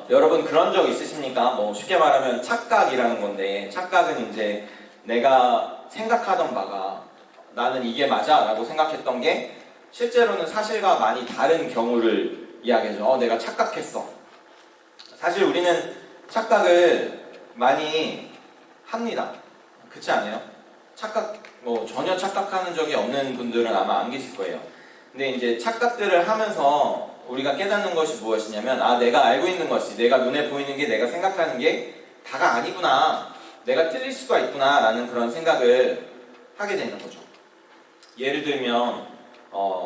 여러분 그런 적 있으십니까? 뭐 쉽게 말하면 착각이라는 건데, 착각은 이제 내가 생각하던 바가 나는 이게 맞아 라고 생각했던 게 실제로는 사실과 많이 다른 경우를 이야기하죠. 내가 착각했어. 사실 우리는 착각을 많이 합니다. 그렇지 않아요? 전혀 착각하는 적이 없는 분들은 아마 안 계실 거예요. 근데 이제 착각들을 하면서 우리가 깨닫는 것이 무엇이냐면, 내가 알고 있는 것이, 내가 눈에 보이는 게, 내가 생각하는 게 다가 아니구나, 내가 틀릴 수가 있구나 라는 그런 생각을 하게 되는 거죠. 예를 들면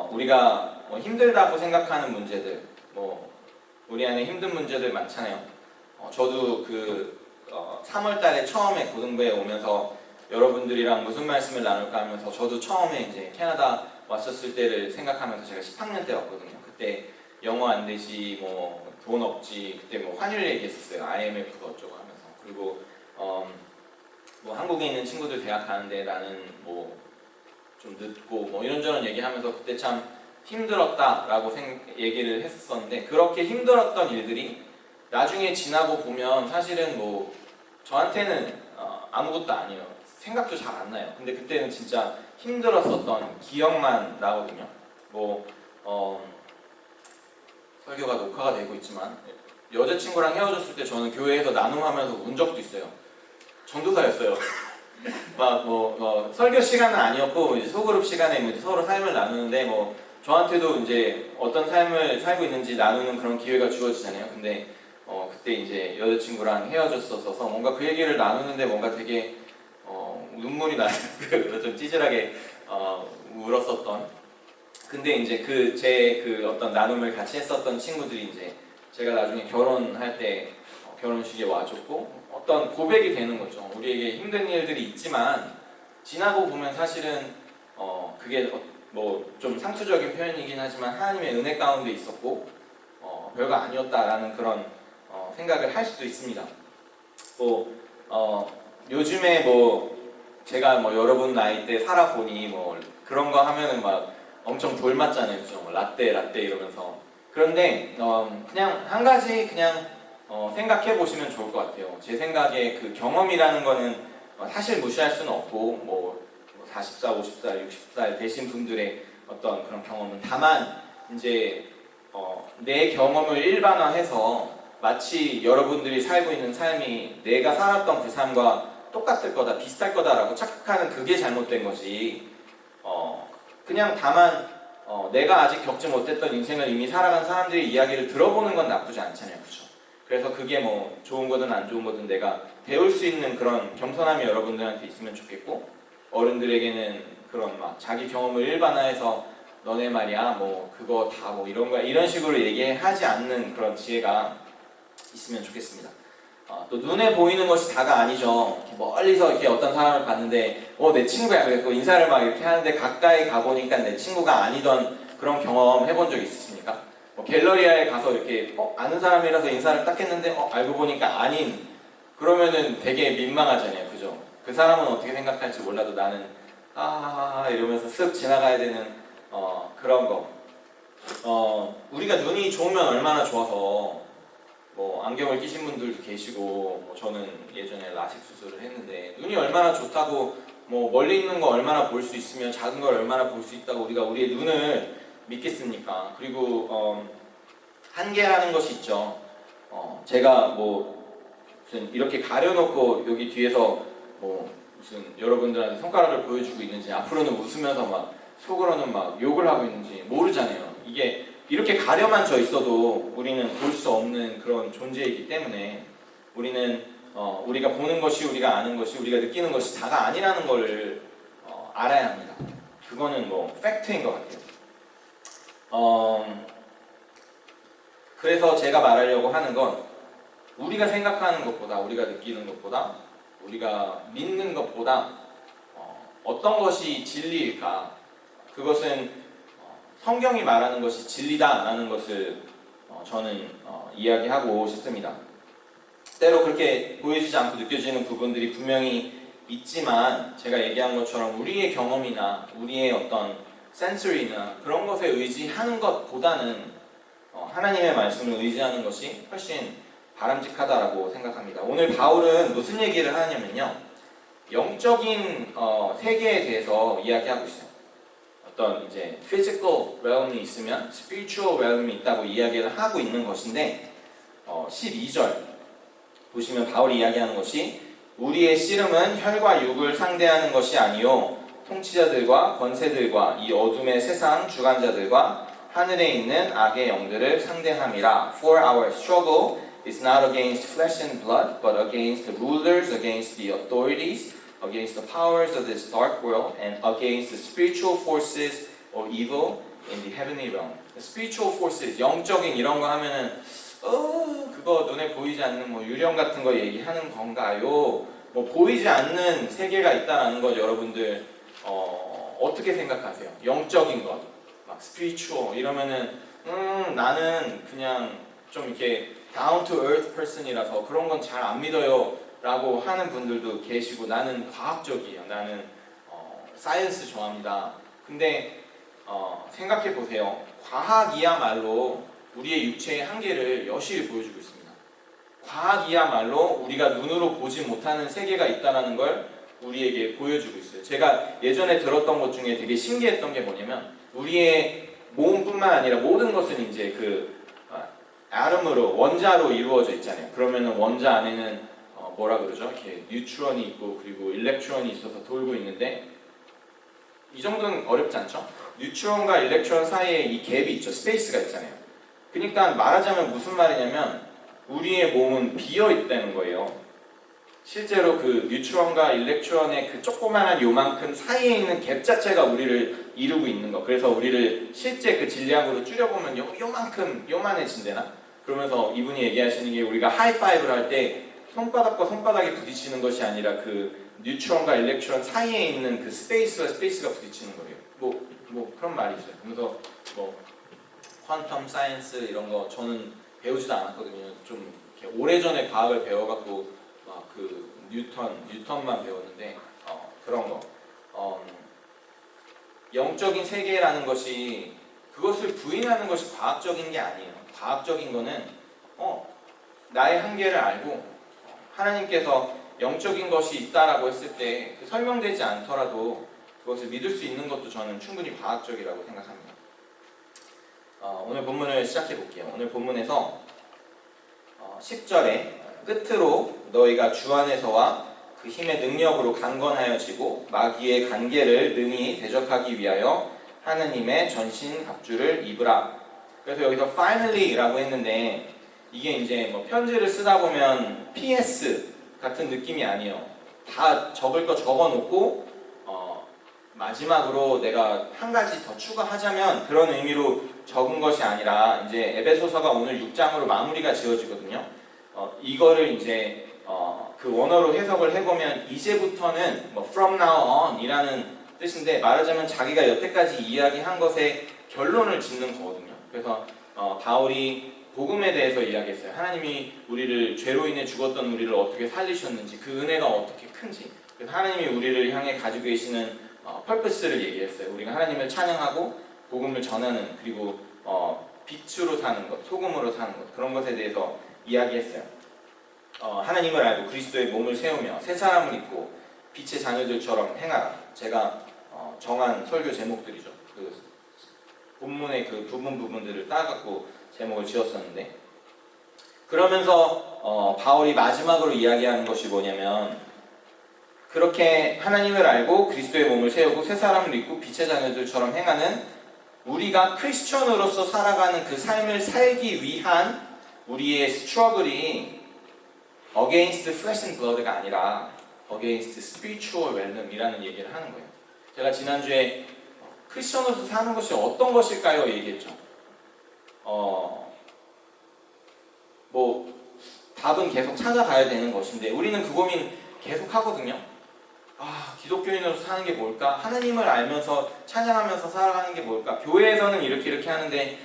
우리가 힘들다고 생각하는 문제들, 우리 안에 힘든 문제들 많잖아요. 저도 3월 달에 처음에 고등부에 오면서 여러분들이랑 무슨 말씀을 나눌까 하면서, 저도 처음에 이제 캐나다 왔었을 때를 생각하면서, 제가 10학년 때 왔거든요. 그때 영어 안 되지, 돈 없지, 그때 환율 얘기했었어요. IMF가 어쩌고 하면서. 그리고 한국에 있는 친구들 대학 가는데 나는 좀 늦고 이런저런 얘기하면서 그때 참 힘들었다라고 얘기를 했었는데, 그렇게 힘들었던 일들이 나중에 지나고 보면 사실은 저한테는 아무것도 아니에요. 생각도 잘 안 나요. 근데 그때는 진짜 힘들었었던 기억만 나거든요. 설교가 녹화가 되고 있지만, 여자친구랑 헤어졌을 때 저는 교회에서 나눔하면서 운 적도 있어요. 전도사였어요. 설교 시간은 아니었고, 이제 소그룹 시간에 서로 삶을 나누는데, 저한테도 이제 어떤 삶을 살고 있는지 나누는 그런 기회가 주어지잖아요. 근데 그때 이제 여자친구랑 헤어졌었어서 뭔가 그 얘기를 나누는데 뭔가 되게 눈물이 나요. 좀 찌질하게 울었었던. 근데 이제 제 어떤 나눔을 같이 했었던 친구들이 이제 제가 나중에 결혼할 때 결혼식에 와줬고, 어떤 고백이 되는 거죠. 우리에게 힘든 일들이 있지만 지나고 보면 사실은 그게 좀 상투적인 표현이긴 하지만 하나님의 은혜 가운데 있었고 별거 아니었다라는 그런 생각을 할 수도 있습니다. 요즘에 제가 여러분 나이 때 살아보니 그런 거 하면은 막 엄청 돌 맞잖아요. 그죠? 라떼 이러면서. 그런데 그냥 한 가지 생각해 보시면 좋을 것 같아요. 제 생각에 그 경험이라는 거는 사실 무시할 수는 없고, 40살, 50살, 60살 되신 분들의 어떤 그런 경험은, 다만 이제 내 경험을 일반화해서 마치 여러분들이 살고 있는 삶이 내가 살았던 그 삶과 똑같을 거다, 비슷할 거다라고 착각하는 그게 잘못된 거지. 그냥 다만 내가 아직 겪지 못했던 인생을 이미 살아간 사람들의 이야기를 들어보는 건 나쁘지 않잖아요. 그죠? 그래서 그게 좋은 거든 안 좋은 거든 내가 배울 수 있는 그런 겸손함이 여러분들한테 있으면 좋겠고, 어른들에게는 그런 자기 경험을 일반화해서 너네 말이야 그거 다 이런 거야 이런 식으로 얘기하지 않는 그런 지혜가 있으면 좋겠습니다. 또 눈에 보이는 것이 다가 아니죠. 이렇게 멀리서 이렇게 어떤 사람을 봤는데 내 친구야 그랬고 인사를 막 이렇게 하는데 가까이 가보니까 내 친구가 아니던 그런 경험 해본 적 있으십니까? 갤러리아에 가서 이렇게 아는 사람이라서 인사를 딱 했는데 알고 보니까 아닌, 그러면은 되게 민망하잖아요. 그죠? 그 사람은 어떻게 생각할지 몰라도 나는 이러면서 쓱 지나가야 되는 그런 거. 우리가 눈이 좋으면 얼마나 좋아서 안경을 끼신 분들도 계시고, 저는 예전에 라식 수술을 했는데 눈이 얼마나 좋다고, 멀리 있는 거 얼마나 볼 수 있으면 작은 걸 얼마나 볼 수 있다고 우리가 우리의 눈을 믿겠습니까? 그리고 한계라는 것이 있죠. 제가 무슨 이렇게 가려놓고 여기 뒤에서 무슨 여러분들한테 손가락을 보여주고 있는지, 앞으로는 웃으면서 속으로는 욕을 하고 있는지 모르잖아요. 이게 이렇게 가려만 져 있어도 우리는 볼 수 없는 그런 존재이기 때문에, 우리는 우리가 보는 것이, 우리가 아는 것이, 우리가 느끼는 것이 다가 아니라는 걸 알아야 합니다. 그거는 팩트인 것 같아요. 그래서 제가 말하려고 하는 건, 우리가 생각하는 것보다, 우리가 느끼는 것보다, 우리가 믿는 것보다 어떤 것이 진리일까? 그것은 성경이 말하는 것이 진리다라는 것을 저는 이야기하고 싶습니다. 때로 그렇게 보여지지 않고 느껴지는 부분들이 분명히 있지만, 제가 얘기한 것처럼 우리의 경험이나 우리의 어떤 센서리나 그런 것에 의지하는 것보다는 하나님의 말씀을 의지하는 것이 훨씬 바람직하다라고 생각합니다. 오늘 바울은 무슨 얘기를 하냐면요, 영적인 세계에 대해서 이야기하고 있어요. 어떤 이제 physical realm이 있으면 spiritual realm이 있다고 이야기를 하고 있는 것인데 12절 보시면 바울이 이야기하는 것이 우리의 씨름은 혈과 육을 상대하는 것이 아니요 통치자들과 권세들과 이 어둠의 세상 주관자들과 하늘에 있는 악의 영들을 상대함이라. For our struggle is not against flesh and blood, but against the rulers, against the authorities, against the powers of this dark world, and against the spiritual forces of evil in the heavenly realm. The spiritual forces, 영적인 이런 거 하면은 그거 눈에 보이지 않는 뭐 유령 같은 거 얘기하는 건가요? 뭐 보이지 않는 세계가 있다는 것 여러분들 어떻게 생각하세요? 영적인 것, 막 spiritual 이러면은 나는 그냥 좀 이렇게 down to earth person이라서 그런 건 잘 안 믿어요 라고 하는 분들도 계시고, 나는 과학적이에요. 나는 사이언스 좋아합니다. 근데 생각해 보세요. 과학이야말로 우리의 육체의 한계를 여실히 보여주고 있습니다. 과학이야말로 우리가 눈으로 보지 못하는 세계가 있다는 걸 우리에게 보여주고 있어요. 제가 예전에 들었던 것 중에 되게 신기했던 게 뭐냐면, 우리의 몸뿐만 아니라 모든 것은 이제 아tom으로, 원자로 이루어져 있잖아요. 그러면은 원자 안에는 뭐라 그러죠? 이렇게 뉴트론이 있고 그리고 일렉트론이 있어서 돌고 있는데, 이 정도는 어렵지 않죠? 뉴트론과 일렉트론 사이에 이 갭이 있죠. 스페이스가 있잖아요. 그러니까 말하자면 무슨 말이냐면 우리의 몸은 비어 있다는 거예요. 실제로 그 뉴트론과 일렉트론의 그 조그만한 요만큼 사이에 있는 갭 자체가 우리를 이루고 있는 거. 그래서 우리를 실제 그 질량으로 줄여보면 요만큼 요만해진대나? 그러면서 이분이 얘기하시는 게, 우리가 하이파이브를 할 때 손바닥과 손바닥이 부딪히는 것이 아니라 그 뉴트론과 일렉트론 사이에 있는 그 스페이스와 스페이스가 부딪히는 거예요. 뭐 그런 말이 있어요. 그래서 뭐 퀀텀 사이언스 이런 거 저는 배우지도 않았거든요. 좀 이렇게 오래전에 과학을 배워갖고 막 그 뉴턴만 배웠는데 그런 거. 영적인 세계라는 것이, 그것을 부인하는 것이 과학적인 게 아니에요. 과학적인 거는 나의 한계를 알고 하나님께서 영적인 것이 있다라고 했을 때 설명되지 않더라도 그것을 믿을 수 있는 것도 저는 충분히 과학적이라고 생각합니다. 오늘 본문을 시작해 볼게요. 오늘 본문에서 10절에 끝으로 너희가 주 안에서와 그 힘의 능력으로 강건하여지고 마귀의 간계를 능히 대적하기 위하여 하느님의 전신 갑주를 입으라. 그래서 여기서 finally라고 했는데, 이게 이제 뭐 편지를 쓰다 보면 PS 같은 느낌이 아니에요. 다 적을 거 적어놓고 마지막으로 내가 한 가지 더 추가하자면 그런 의미로 적은 것이 아니라, 이제 에베소서가 오늘 6장으로 마무리가 지어지거든요. 이거를 이제 그 원어로 해석을 해보면 이제부터는 뭐 from now on 이라는 뜻인데, 말하자면 자기가 여태까지 이야기한 것에 결론을 짓는 거거든요. 그래서 바울이 복음에 대해서 이야기했어요. 하나님이 우리를, 죄로 인해 죽었던 우리를 어떻게 살리셨는지, 그 은혜가 어떻게 큰지, 그래서 하나님이 우리를 향해 가지고 계시는 펄퍼스를 얘기했어요. 우리가 하나님을 찬양하고 복음을 전하는, 그리고 빛으로 사는 것, 소금으로 사는 것, 그런 것에 대해서 이야기했어요. 하나님을 알고 그리스도의 몸을 세우며 새 사람을 입고 빛의 자녀들처럼 행하라. 제가 정한 설교 제목들이죠. 그 본문의 그 부분들을 따갖고 제목을 지었었는데, 그러면서 바울이 마지막으로 이야기하는 것이 뭐냐면, 그렇게 하나님을 알고 그리스도의 몸을 세우고 새 사람을 입고 빛의 자녀들처럼 행하는 우리가 크리스천으로서 살아가는 그 삶을 살기 위한 우리의 스트러글이 against flesh and blood가 아니라 against spiritual realm이라는 얘기를 하는 거예요. 제가 지난주에 크리스천으로서 사는 것이 어떤 것일까요? 얘기했죠. 뭐 답은 계속 찾아가야 되는 것인데, 우리는 그 고민 계속 하거든요. 기독교인으로서 사는 게 뭘까? 하나님을 알면서 찬양하면서 살아가는 게 뭘까? 교회에서는 이렇게 하는데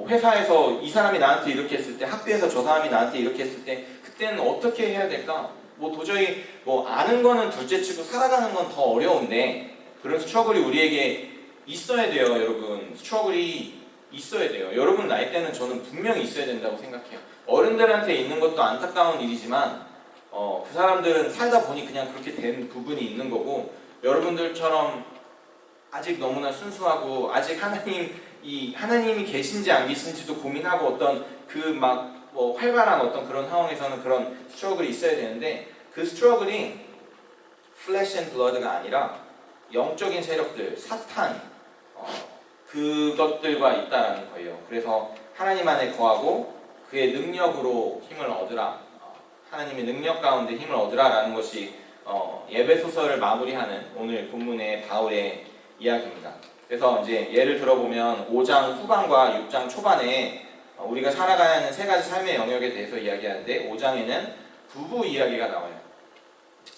회사에서 이 사람이 나한테 이렇게 했을 때, 학교에서 저 사람이 나한테 이렇게 했을 때, 그때는 어떻게 해야 될까? 도저히 아는 거는 둘째치고 살아가는 건 더 어려운데, 그런 스트러글이 우리에게 있어야 돼요, 여러분. 스트러글이 있어야 돼요. 여러분 나이 때는 저는 분명히 있어야 된다고 생각해요. 어른들한테 있는 것도 안타까운 일이지만 그 사람들은 살다 보니 그냥 그렇게 된 부분이 있는 거고, 여러분들처럼 아직 너무나 순수하고 아직 하나님이 계신지 안 계신지도 고민하고 어떤 그 막 활발한 어떤 그런 상황에서는 그런 스트러글이 있어야 되는데, 그 스트러글이 플래시 앤 블러드가 아니라 영적인 세력들, 사탄, 그것들과 있다라는 거예요. 그래서 하나님 안에 거하고 그의 능력으로 힘을 얻으라, 하나님의 능력 가운데 힘을 얻으라라는 것이 에베소서를 마무리하는 오늘 본문의 바울의 이야기입니다. 그래서 이제 예를 들어보면 5장 후반과 6장 초반에 우리가 살아가야 하는 세 가지 삶의 영역에 대해서 이야기하는데, 5장에는 부부 이야기가 나와요.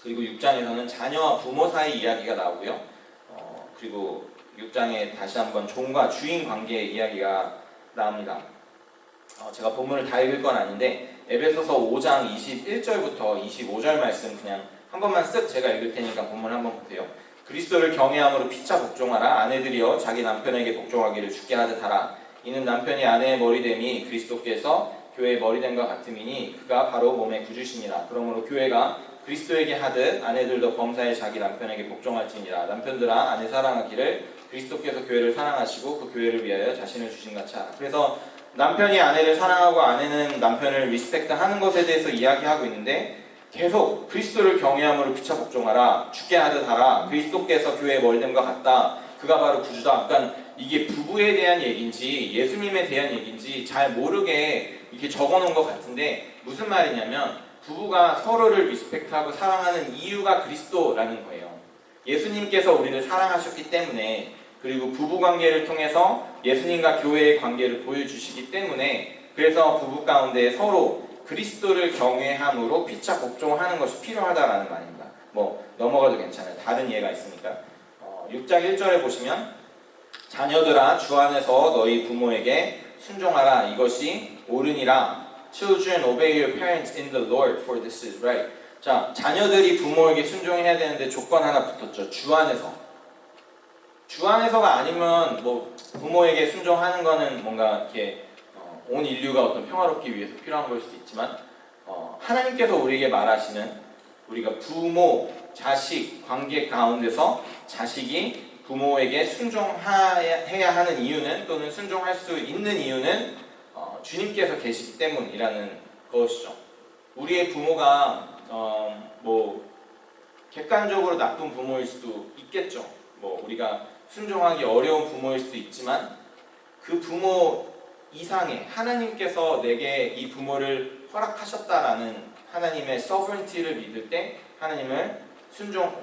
그리고 6장에서는 자녀와 부모 사이 이야기가 나오고요. 그리고 6장에 다시 한번 종과 주인 관계의 이야기가 나옵니다. 제가 본문을 다 읽을 건 아닌데 에베소서 5장 21절부터 25절 말씀 그냥 한 번만 쓱 제가 읽을 테니까 본문 한번 보세요. 그리스도를 경외함으로 피차 복종하라. 아내들이여 자기 남편에게 복종하기를 주께 하듯 하라. 이는 남편이 아내의 머리됨이 그리스도께서 교회의 머리됨과 같음이니 그가 바로 몸의 구주시니라. 그러므로 교회가 그리스도에게 하듯 아내들도 범사에 자기 남편에게 복종할지니라. 남편들아 아내 사랑하기를 그리스도께서 교회를 사랑하시고 그 교회를 위하여 자신을 주신 같이 하라. 그래서 남편이 아내를 사랑하고 아내는 남편을 리스펙트 하는 것에 대해서 이야기하고 있는데, 계속 그리스도를 경외함으로 피차 복종하라, 주께 하듯 하라, 그리스도께서 교회의 머리됨과 같다, 그가 바로 구주다. 그러니까 이게 부부에 대한 얘기인지 예수님에 대한 얘기인지 잘 모르게 이렇게 적어놓은 것 같은데, 무슨 말이냐면 부부가 서로를 리스펙트하고 사랑하는 이유가 그리스도라는 거예요. 예수님께서 우리를 사랑하셨기 때문에, 그리고 부부관계를 통해서 예수님과 교회의 관계를 보여주시기 때문에, 그래서 부부 가운데 서로 그리스도를 경외함으로 피차 복종하는 것이 필요하다라는 말입니다. 넘어가도 괜찮아요. 다른 예가 있으니까. 6장 1절에 보시면 자녀들아 주 안에서 너희 부모에게 순종하라. 이것이 옳으니라. Children, obey your parents in the Lord, for this is right. 자, 자녀들이 부모에게 순종해야 되는데 조건 하나 붙었죠. 주 안에서. 주 안에서가 아니면 부모에게 순종하는 거는 뭔가 이렇게 온 인류가 어떤 평화롭기 위해서 필요한 걸 수도 있지만, 하나님께서 우리에게 말하시는, 우리가 부모, 자식 관계 가운데서 자식이 부모에게 순종해야 하는 이유는, 또는 순종할 수 있는 이유는 주님께서 계시기 때문이라는 것이죠. 우리의 부모가 객관적으로 나쁜 부모일 수도 있겠죠. 우리가 순종하기 어려운 부모일 수도 있지만, 그 부모 이상의 하나님께서 내게 이 부모를 허락하셨다라는 하나님의 sovereignty를 믿을 때 하나님을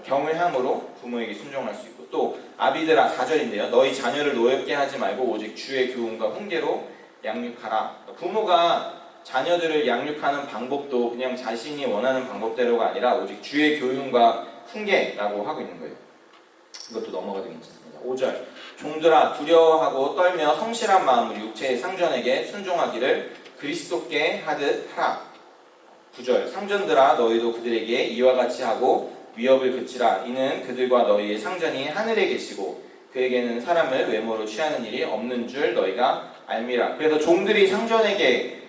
경외함으로 부모에게 순종할 수 있고, 또 아비들아 4절인데요. 너희 자녀를 노엽게 하지 말고 오직 주의 교훈과 훈계로 양육하라. 부모가 자녀들을 양육하는 방법도 그냥 자신이 원하는 방법대로가 아니라 오직 주의 교훈과 훈계라고 하고 있는 거예요. 이것도 넘어가도 괜찮습니다. 5절 종들아 두려워하고 떨며 성실한 마음으로 육체의 상전에게 순종하기를 그리스도께 하듯 하라. 9절 상전들아 너희도 그들에게 이와 같이 하고 위협을 그치라. 이는 그들과 너희의 상전이 하늘에 계시고 그에게는 사람을 외모로 취하는 일이 없는 줄 너희가 알미라. 그래서 종들이 상전에게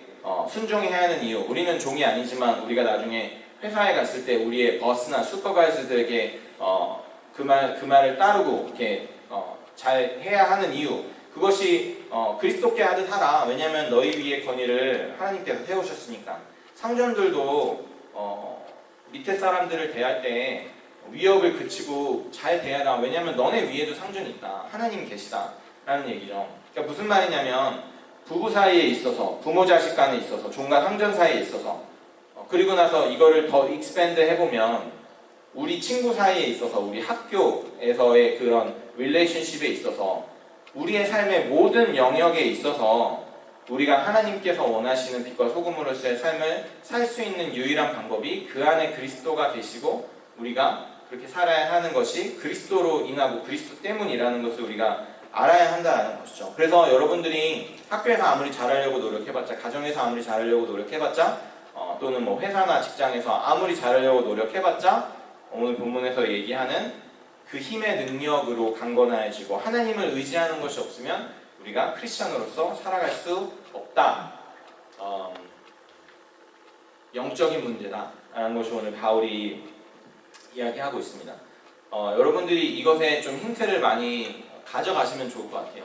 순종해야 하는 이유, 우리는 종이 아니지만 우리가 나중에 회사에 갔을 때 우리의 버스나 슈퍼바이저들에게 그 말을 따르고 이렇게 잘 해야 하는 이유, 그것이 그리스도께 하듯 하라. 왜냐하면 너희 위의 권위를 하나님께서 세우셨으니까. 상전들도 밑에 사람들을 대할 때 위협을 그치고 잘 대하라. 왜냐하면 너네 위에도 상전이 있다, 하나님이 계시다 라는 얘기죠. 그러니까 무슨 말이냐면 부부 사이에 있어서, 부모 자식 간에 있어서, 종과 상전 사이에 있어서, 그리고 나서 이거를 더 익스펜드 해보면 우리 친구 사이에 있어서, 우리 학교에서의 그런 릴레이션십에 있어서, 우리의 삶의 모든 영역에 있어서 우리가 하나님께서 원하시는 빛과 소금으로서의 삶을 살 수 있는 유일한 방법이 그 안에 그리스도가 계시고 우리가 그렇게 살아야 하는 것이 그리스도로 인하고 그리스도 때문이라는 것을 우리가 알아야 한다는 것이죠. 그래서 여러분들이 학교에서 아무리 잘하려고 노력해봤자, 가정에서 아무리 잘하려고 노력해봤자, 또는 회사나 직장에서 아무리 잘하려고 노력해봤자, 오늘 본문에서 얘기하는 그 힘의 능력으로 강건해지고 하나님을 의지하는 것이 없으면 우리가 크리스천으로서 살아갈 수 없다. 영적인 문제다라는 것이 오늘 바울이 이야기하고 있습니다. 여러분들이 이것에 좀 힌트를 많이 가져가시면 좋을 것 같아요.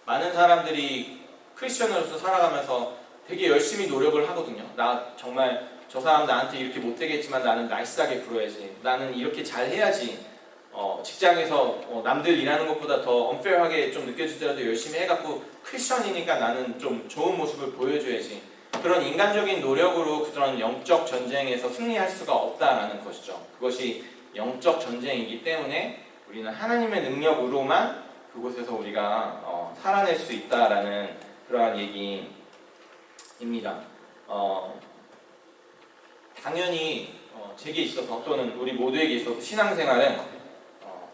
많은 사람들이 크리스천으로서 살아가면서 되게 열심히 노력을 하거든요. 나 정말 저 사람 나한테 이렇게 못되게 했지만 나는 나이스하게 굴어야지. 나는 이렇게 잘해야지. 직장에서 남들 일하는 것보다 더 unfair하게 좀 느껴지더라도 열심히 해갖고 크리스천이니까 나는 좀 좋은 모습을 보여줘야지. 그런 인간적인 노력으로 그런 영적 전쟁에서 승리할 수가 없다라는 것이죠. 그것이 영적 전쟁이기 때문에 우리는 하나님의 능력으로만 그곳에서 우리가 살아낼 수 있다라는 그러한 얘기입니다. 당연히 제게 있어서 또는 우리 모두에게 있어서 신앙생활은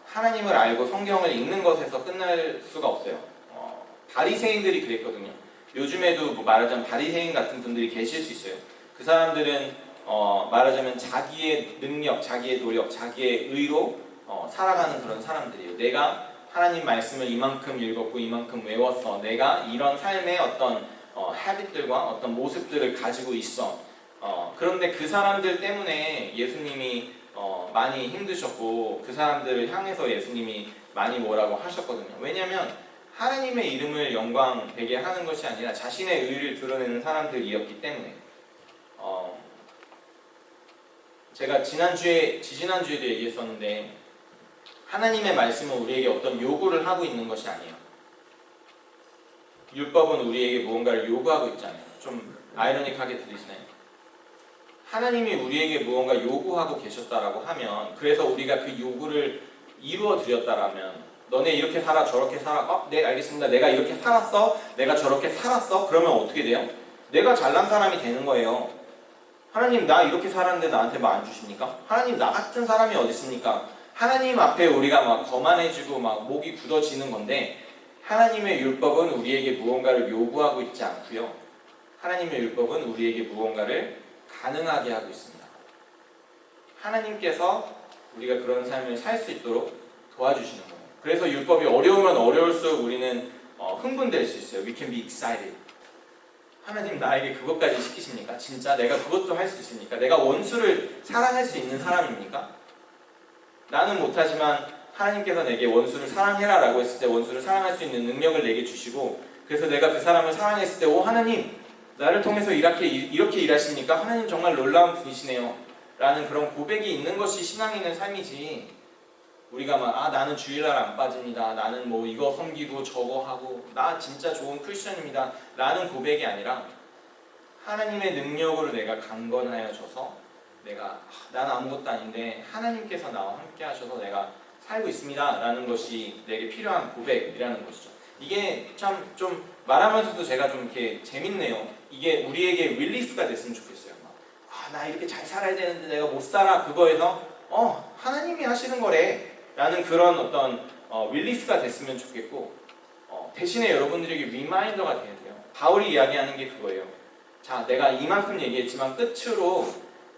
하나님을 알고 성경을 읽는 것에서 끝날 수가 없어요. 바리새인들이 그랬거든요. 요즘에도 뭐 말하자면 바리새인 같은 분들이 계실 수 있어요. 그 사람들은 말하자면 자기의 능력, 자기의 노력, 자기의 의로 살아가는 그런 사람들이에요. 내가 하나님 말씀을 이만큼 읽었고 이만큼 외웠어. 내가 이런 삶의 어떤 habit들과 어떤 모습들을 가지고 있어. 그런데 그 사람들 때문에 예수님이 많이 힘드셨고 그 사람들을 향해서 예수님이 많이 뭐라고 하셨거든요. 왜냐하면 하나님의 이름을 영광 되게 하는 것이 아니라 자신의 의를 드러내는 사람들이었기 때문에 제가 지지난주에도 얘기했었는데 하나님의 말씀은 우리에게 어떤 요구를 하고 있는 것이 아니에요. 율법은 우리에게 무언가를 요구하고 있잖아요. 좀 아이러닉하게 들리시나요? 하나님이 우리에게 무언가 요구하고 계셨다라고 하면 그래서 우리가 그 요구를 이루어 드렸다라면 너네 이렇게 살아 저렇게 살아 네 알겠습니다. 내가 이렇게 살았어 내가 저렇게 살았어 그러면 어떻게 돼요? 내가 잘난 사람이 되는 거예요. 하나님 나 이렇게 살았는데 나한테 뭐 안 주십니까? 하나님 나 같은 사람이 어디 있습니까? 하나님 앞에 우리가 막 거만해지고 막 목이 굳어지는 건데 하나님의 율법은 우리에게 무언가를 요구하고 있지 않고요. 하나님의 율법은 우리에게 무언가를 가능하게 하고 있습니다. 하나님께서 우리가 그런 삶을 살 수 있도록 도와주시는 거예요. 그래서 율법이 어려우면 어려울수록 우리는 흥분될 수 있어요. We can be excited. 하나님 나에게 그것까지 시키십니까? 진짜 내가 그것도 할 수 있습니까? 내가 원수를 사랑할 수 있는 사람입니까? 나는 못하지만 하나님께서 내게 원수를 사랑해라 라고 했을 때 원수를 사랑할 수 있는 능력을 내게 주시고 그래서 내가 그 사람을 사랑했을 때 오 하나님 나를 통해서 이렇게 일하십니까? 하나님 정말 놀라운 분이시네요 라는 그런 고백이 있는 것이 신앙 있는 삶이지 우리가 막 나는 주일날 안 빠집니다. 나는 뭐 이거 섬기고 저거 하고 나 진짜 좋은 크리스천입니다. 라는 고백이 아니라 하나님의 능력으로 내가 강건하여져서 내가 난 아무것도 아닌데 하나님께서 나와 함께 하셔서 내가 살고 있습니다. 라는 것이 내게 필요한 고백이라는 것이죠. 이게 참 좀 말하면서도 제가 좀 이렇게 재밌네요. 이게 우리에게 릴리스가 됐으면 좋겠어요. 나 이렇게 잘 살아야 되는데 내가 못 살아. 그거에서 하나님이 하시는 거래. 라는 그런 어떤 릴리스가 됐으면 좋겠고 대신에 여러분들에게 리마인더가 돼야 돼요. 바울이 이야기하는 게 그거예요. 자, 내가 이만큼 얘기했지만 끝으로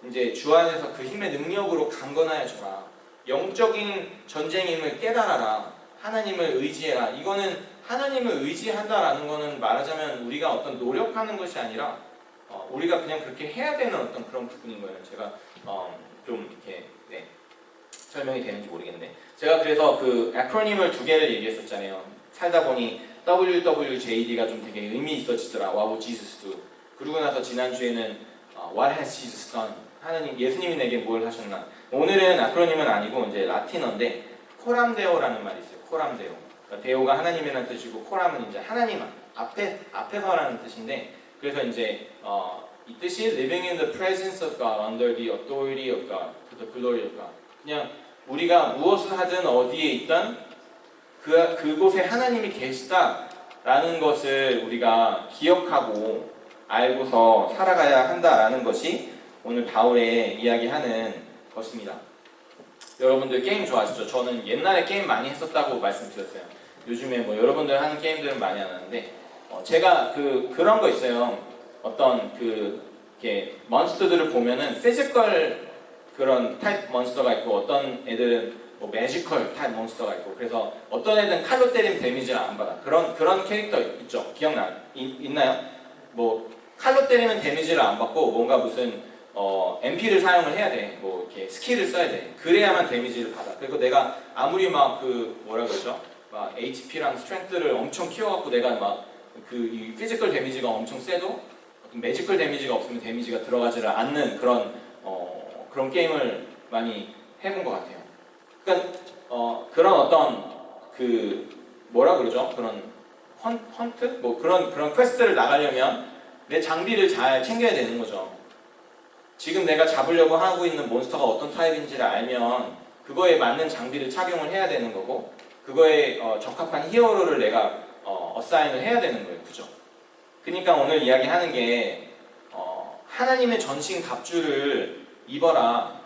이제 주 안에서 그 힘의 능력으로 강건하여져라. 영적인 전쟁임을 깨달아라. 하나님을 의지해라. 이거는 하나님을 의지한다라는 거는 말하자면 우리가 어떤 노력하는 것이 아니라 우리가 그냥 그렇게 해야 되는 어떤 그런 부분인 거예요. 제가 좀 이렇게 설명이 되는지 모르겠는데 제가 그래서 그 애크로님을 두 개를 얘기했었잖아요. 살다 보니 WWJD가 좀 되게 의미 있어지더라. What would Jesus do? 그러고 나서 지난주에는 What has Jesus done? 하나님, 예수님이 내게 뭘 하셨나? 오늘은 아크로님은 아니고 이제 라틴어인데 코람데오라는 말이 있어요. 코람데오. 그러니까 데오가 하나님이라는 뜻이고 코람은 이제 하나님 앞에서라는 뜻인데 그래서 이제 이 뜻이 living in the presence of God under the authority of God to the glory of God. 그냥 우리가 무엇을 하든 어디에 있든 그곳에 하나님이 계시다라는 것을 우리가 기억하고 알고서 살아가야 한다라는 것이 오늘 바울의 이야기하는 것입니다. 여러분들 게임 좋아하시죠? 저는 옛날에 게임 많이 했었다고 말씀드렸어요. 요즘에 뭐 여러분들 하는 게임들은 많이 안 하는데 제가 그런 거 있어요. 어떤 이렇게 몬스터들을 보면은 피지컬 그런 타입 몬스터가 있고 어떤 애들은 뭐 매지컬 타입 몬스터가 있고, 그래서 어떤 애는 칼로 때리면 데미지를 안 받아. 그런 캐릭터 있죠? 있나요? 뭐 칼로 때리면 데미지를 안 받고 뭔가 무슨 MP를 사용을 해야 돼. 뭐 이렇게 스킬을 써야 돼. 그래야만 데미지를 받아. 그리고 내가 아무리 막 그 뭐라 그러죠? 막 HP랑 스트렝스를 엄청 키워갖고 내가 막 그 피지컬 데미지가 엄청 세도 매지컬 데미지가 없으면 데미지가 들어가지를 않는 그런 게임을 많이 해본 것 같아요. 그러니까 그런 어떤 그 뭐라 그러죠? 그런 헌트? 뭐 그런 퀘스트를 나가려면 내 장비를 잘 챙겨야 되는 거죠. 지금 내가 잡으려고 하고 있는 몬스터가 어떤 타입인지를 알면 그거에 맞는 장비를 착용을 해야 되는 거고, 그거에 적합한 히어로를 내가 어사인을 해야 되는 거예요. 그죠? 그러니까 오늘 이야기하는 게 하나님의 전신 갑주를 입어라.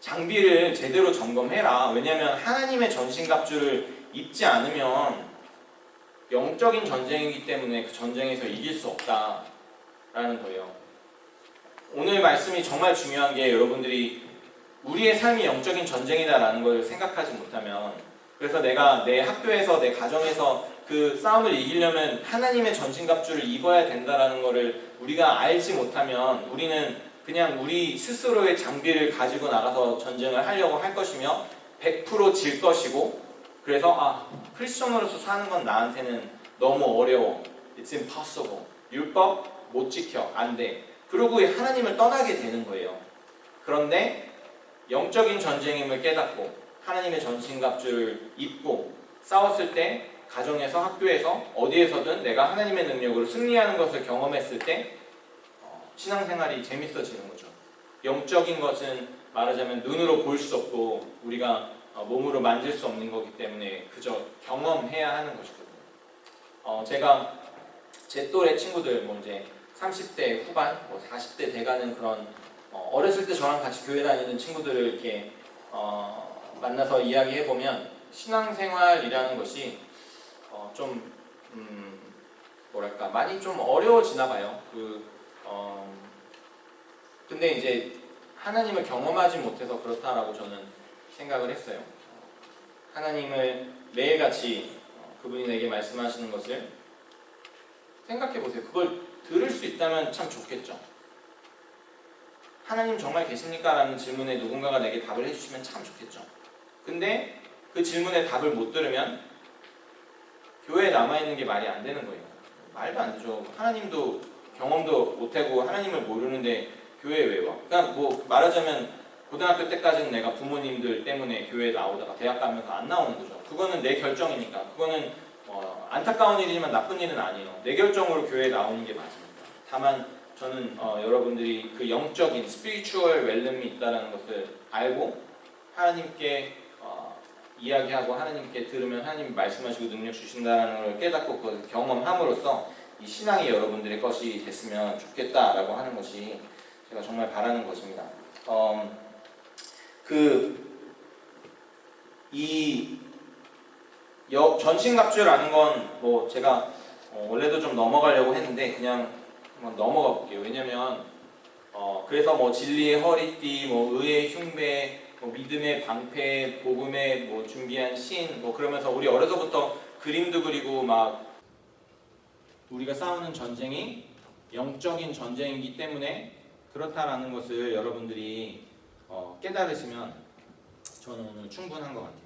장비를 제대로 점검해라. 왜냐하면 하나님의 전신 갑주를 입지 않으면 영적인 전쟁이기 때문에 그 전쟁에서 이길 수 없다라는 거예요. 오늘 말씀이 정말 중요한 게, 여러분들이 우리의 삶이 영적인 전쟁이다라는 걸 생각하지 못하면, 그래서 내가 내 학교에서 내 가정에서 그 싸움을 이기려면 하나님의 전신갑주를 입어야 된다라는 것을 우리가 알지 못하면 우리는 그냥 우리 스스로의 장비를 가지고 나가서 전쟁을 하려고 할 것이며 100% 질 것이고, 그래서 크리스천으로서 사는 건 나한테는 너무 어려워. It's impossible. 율법 못 지켜. 안 돼. 그러고 하나님을 떠나게 되는 거예요. 그런데 영적인 전쟁임을 깨닫고 하나님의 전신갑주를 입고 싸웠을 때, 가정에서, 학교에서, 어디에서든 내가 하나님의 능력으로 승리하는 것을 경험했을 때 신앙생활이 재밌어지는 거죠. 영적인 것은 말하자면 눈으로 볼 수 없고 우리가 몸으로 만질 수 없는 거기 때문에 그저 경험해야 하는 것이거든요. 제가 제 또래 친구들, 뭐 이제 30대 후반, 뭐 40대 돼가는 그런 어렸을 때 저랑 같이 교회 다니는 친구들을 이렇게 만나서 이야기해보면 신앙생활이라는 것이 좀 뭐랄까 많이 좀 어려워지나 봐요. 근데 이제 하나님을 경험하지 못해서 그렇다라고 저는 생각을 했어요. 하나님을 매일같이 그분이 내게 말씀하시는 것을 생각해보세요. 그걸 들을 수 있다면 참 좋겠죠. 하나님 정말 계십니까? 라는 질문에 누군가가 내게 답을 해주시면 참 좋겠죠. 근데 그 질문에 답을 못 들으면 교회에 남아있는 게 말이 안 되는 거예요. 말도 안 되죠. 하나님도 경험도 못하고 하나님을 모르는데 교회에 왜 와? 그러니까 뭐 말하자면 고등학교 때까지는 내가 부모님들 때문에 교회에 나오다가 대학 가면서 안 나오는 거죠. 그거는 내 결정이니까. 그거는 안타까운 일이지만 나쁜 일은 아니에요. 내 결정으로 교회에 나오는 게 맞습니다. 다만 저는 여러분들이 그 영적인 spiritual realm이 있다는 것을 알고 하나님께 이야기하고 하나님께 들으면 하나님이 말씀하시고 능력 주신다는 걸 깨닫고 그걸 경험함으로써 이 신앙이 여러분들의 것이 됐으면 좋겠다라고 하는 것이 제가 정말 바라는 것입니다. 이 전신갑주라는 건 뭐 제가 원래도 좀 넘어가려고 했는데 그냥 한번 넘어가 볼게요. 왜냐면 그래서 뭐 진리의 허리띠, 뭐 의의 흉배, 뭐 믿음의 방패, 복음의 뭐 준비한 신, 뭐 그러면서 우리 어려서부터 그림도 그리고 막 우리가 싸우는 전쟁이 영적인 전쟁이기 때문에 그렇다라는 것을 여러분들이 깨달으시면 저는 오늘 충분한 것 같아요.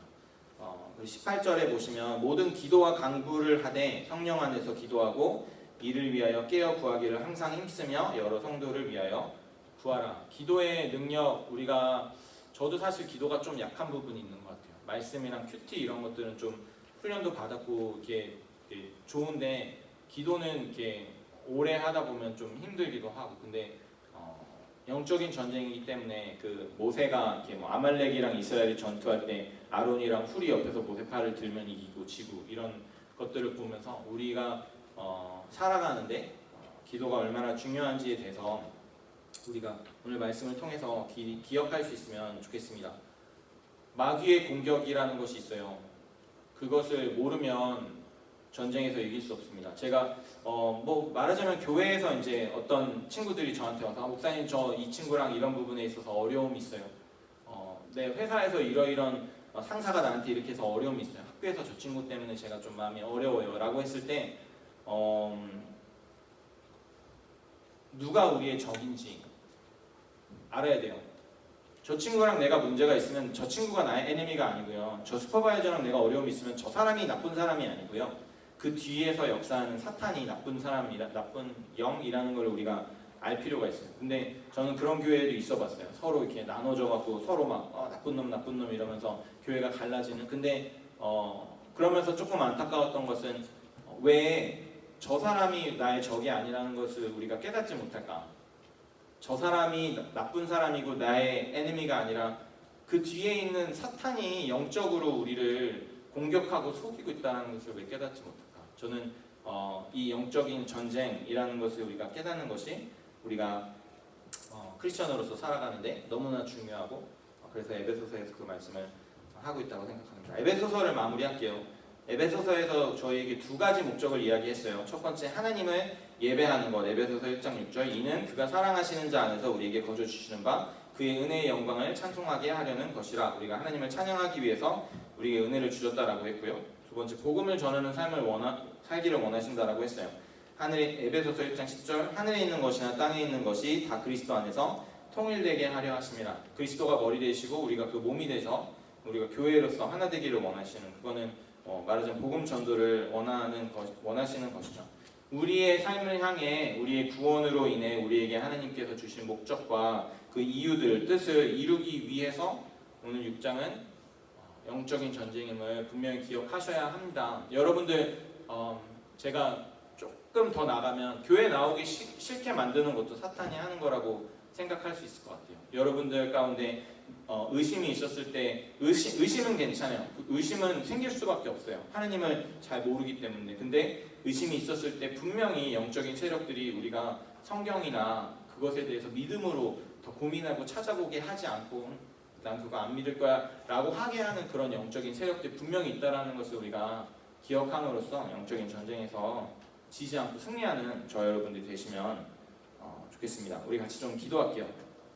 18절에 보시면 모든 기도와 간구를 하되 성령 안에서 기도하고 이를 위하여 깨어 구하기를 항상 힘쓰며 여러 성도를 위하여 구하라. 기도의 능력, 저도 사실 기도가 좀 약한 부분이 있는 것 같아요. 말씀이랑 큐티 이런 것들은 좀 훈련도 받았고 이렇게 좋은데 기도는 이렇게 오래 하다 보면 좀 힘들기도 하고, 근데 영적인 전쟁이기 때문에 그 모세가 이렇게 뭐 아말렉이랑 이스라엘이 전투할 때 아론이랑 훌이 옆에서 모세 팔을 들면 이기고 지고 이런 것들을 보면서 우리가 살아가는데 기도가 얼마나 중요한지에 대해서 우리가 오늘 말씀을 통해서 기억할 수 있으면 좋겠습니다. 마귀의 공격이라는 것이 있어요. 그것을 모르면 전쟁에서 이길 수 없습니다. 제가 뭐 말하자면 교회에서 이제 어떤 친구들이 저한테 와서 목사님 저 이 친구랑 이런 부분에 있어서 어려움이 있어요. 네, 회사에서 이러이런 상사가 나한테 이렇게 해서 어려움이 있어요. 학교에서 저 친구 때문에 제가 좀 마음이 어려워요 라고 했을 때 누가 우리의 적인지 알아야 돼요. 저 친구랑 내가 문제가 있으면 저 친구가 나의 에네미가 아니고요. 저 슈퍼바이저랑 내가 어려움이 있으면 저 사람이 나쁜 사람이 아니고요. 그 뒤에서 역사하는 사탄이 나쁜 사람이라, 나쁜 영이라는 걸 우리가 알 필요가 있어요. 근데 저는 그런 교회도 있어 봤어요. 서로 이렇게 나눠져 갖고 서로 막 나쁜 놈 이러면서 교회가 갈라지는. 근데 그러면서 조금 안타까웠던 것은 왜 저 사람이 나의 적이 아니라는 것을 우리가 깨닫지 못할까? 저 사람이 나쁜 사람이고 나의 에네미가 아니라 그 뒤에 있는 사탄이 영적으로 우리를 공격하고 속이고 있다는 것을 왜 깨닫지 못할까? 저는 이 영적인 전쟁이라는 것을 우리가 깨닫는 것이 우리가 크리스천으로서 살아가는데 너무나 중요하고 그래서 에베소서에서 그 말씀을 하고 있다고 생각합니다. 에베소서를 마무리할게요. 에베소서에서 저희에게 두 가지 목적을 이야기했어요. 첫 번째, 하나님을 예배하는 것, 에베소서 1장 6절. 이는 그가 사랑하시는 자 안에서 우리에게 거저 주시는 바 그의 은혜의 영광을 찬송하게 하려는 것이라. 우리가 하나님을 찬양하기 위해서 우리에게 은혜를 주셨다라고 했고요. 두 번째, 복음을 전하는 삶을 살기를 원하신다라고 했어요. 에베소서 1장 10절. 하늘에 있는 것이나 땅에 있는 것이 다 그리스도 안에서 통일되게 하려 하심이라. 그리스도가 머리 되시고 우리가 그 몸이 돼서 우리가 교회로서 하나 되기를 원하시는, 그거는 말하자면 복음 전도를 원하시는 것이죠. 우리의 삶을 향해 우리의 구원으로 인해 우리에게 하나님께서 주신 목적과 그 이유들, 뜻을 이루기 위해서 오늘 6장은 영적인 전쟁임을 분명히 기억하셔야 합니다. 여러분들 제가 조금 더 나가면 교회 나오기 싫게 만드는 것도 사탄이 하는 거라고 생각할 수 있을 것 같아요. 여러분들 가운데 의심이 있었을 때 의심은 괜찮아요. 의심은 생길 수밖에 없어요. 하나님을 잘 모르기 때문에. 근데 의심이 있었을 때 분명히 영적인 세력들이 우리가 성경이나 그것에 대해서 믿음으로 더 고민하고 찾아보게 하지 않고 난 그거 안 믿을 거야 라고 하게 하는 그런 영적인 세력들이 분명히 있다는 것을 우리가 기억함으로써 영적인 전쟁에서 지지 않고 승리하는 저 여러분들이 되시면 좋겠습니다. 우리 같이 좀 기도할게요.